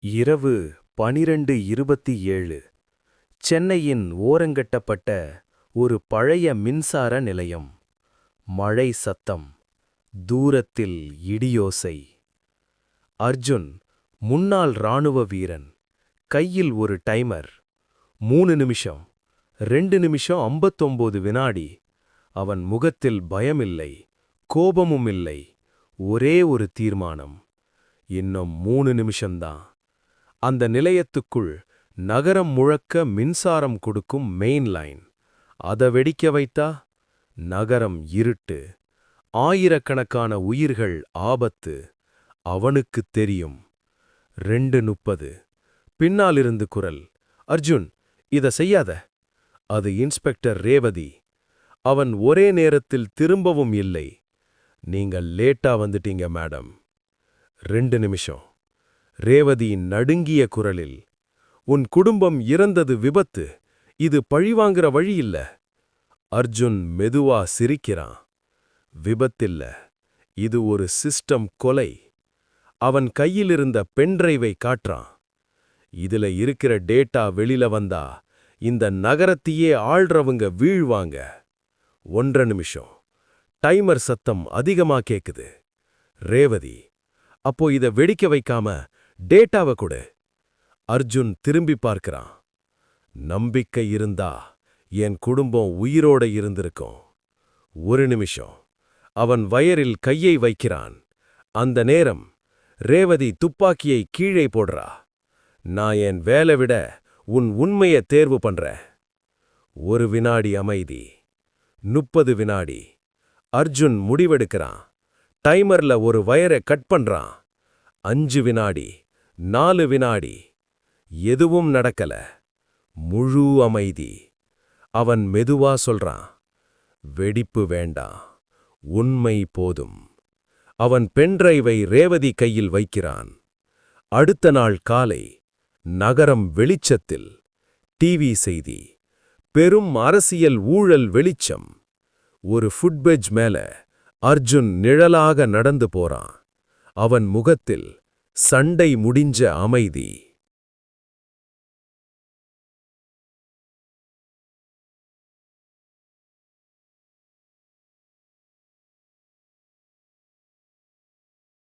இரவு 12:27 சென்னையின் ஓரங்கட்டப்பட்ட ஒரு பழைய மின்சார நிலையம். மழை சத்தம், தூரத்தில் இடியோசை. அர்ஜுன், முன்னாள் இராணுவ வீரன், கையில் ஒரு டைமர். 3 நிமிஷம், 2 நிமிஷம் 59 வினாடி. அவன் முகத்தில் பயமில்லை, கோபமும் இல்லை, ஒரே ஒரு தீர்மானம். இன்னும் 3 நிமிஷம்தான். அந்த நிலையத்துக்குள் நகரம் முழக்க மின்சாரம் கொடுக்கும் மெயின் லைன். அத வெடிக்க வைத்தா நகரம் இருட்டு, ஆயிரக்கணக்கான உயிர்கள் ஆபத்து. அவனுக்குத் தெரியும். 2:30. பின்னாலிருந்து குரல், அர்ஜுன், இத செய்யாத. அது இன்ஸ்பெக்டர் ரேவதி. அவன் ஒரே நேரத்தில் திரும்பவும் இல்லை. நீங்கள் லேட்டா வந்துட்டீங்க மேடம். 2 நிமிஷம். ரேவதியின் நடுங்கிய குரலில், உன் குடும்பம் இறந்தது விபத்து, இது பழிவாங்கிற வழியில்ல. அர்ஜுன் மெதுவா சிரிக்கிறான். விபத்தில்ல, இது ஒரு சிஸ்டம் கொலை. அவன் கையிலிருந்த பென்டிரைவை காட்டுறான். இதுல இருக்கிற டேட்டா வெளில வந்தா இந்த நகரத்தையே ஆள்றவங்க வீழ்வாங்க. 1 நிமிஷம். டைமர் சத்தம் அதிகமா கேக்குது. ரேவதி, அப்போ இத வெடிக்க வைக்காம டேட்டாவை கொடு. அர்ஜுன் திரும்பி பார்க்கிறான். நம்பிக்கை இருந்தா என் குடும்பம் உயிரோட இருந்திருக்கும். 1 நிமிஷம். அவன் வயரில் கையை வைக்கிறான். அந்த நேரம் ரேவதி துப்பாக்கியை கீழே போடுறா. நான் என் வேலை விட உன் உண்மையை தேர்வு பண்றேன். 1 வினாடி அமைதி. 30 வினாடி. அர்ஜுன் முடிவெடுக்கிறான். டைமர்ல ஒரு வயரை கட் பண்றான். 5 வினாடி, 4 வினாடி. எதுவும் நடக்கல. முழு அமைதி. அவன் மெதுவா சொல்றான், வெடிப்பு வேண்டாம், உண்மை போதும். அவன் பென்டிரைவை ரேவதி கையில் வைக்கிறான். அடுத்த நாள் காலை நகரம் வெளிச்சத்தில். டிவி செய்தி. பெரும் அரசியல் ஊழல் வெளிச்சம். ஒரு ஃபுட்பெட்ஜ் மேல அர்ஜுன் நிழலாக நடந்து போறான். அவன் முகத்தில் சண்டை முடிஞ்ச அமைதி.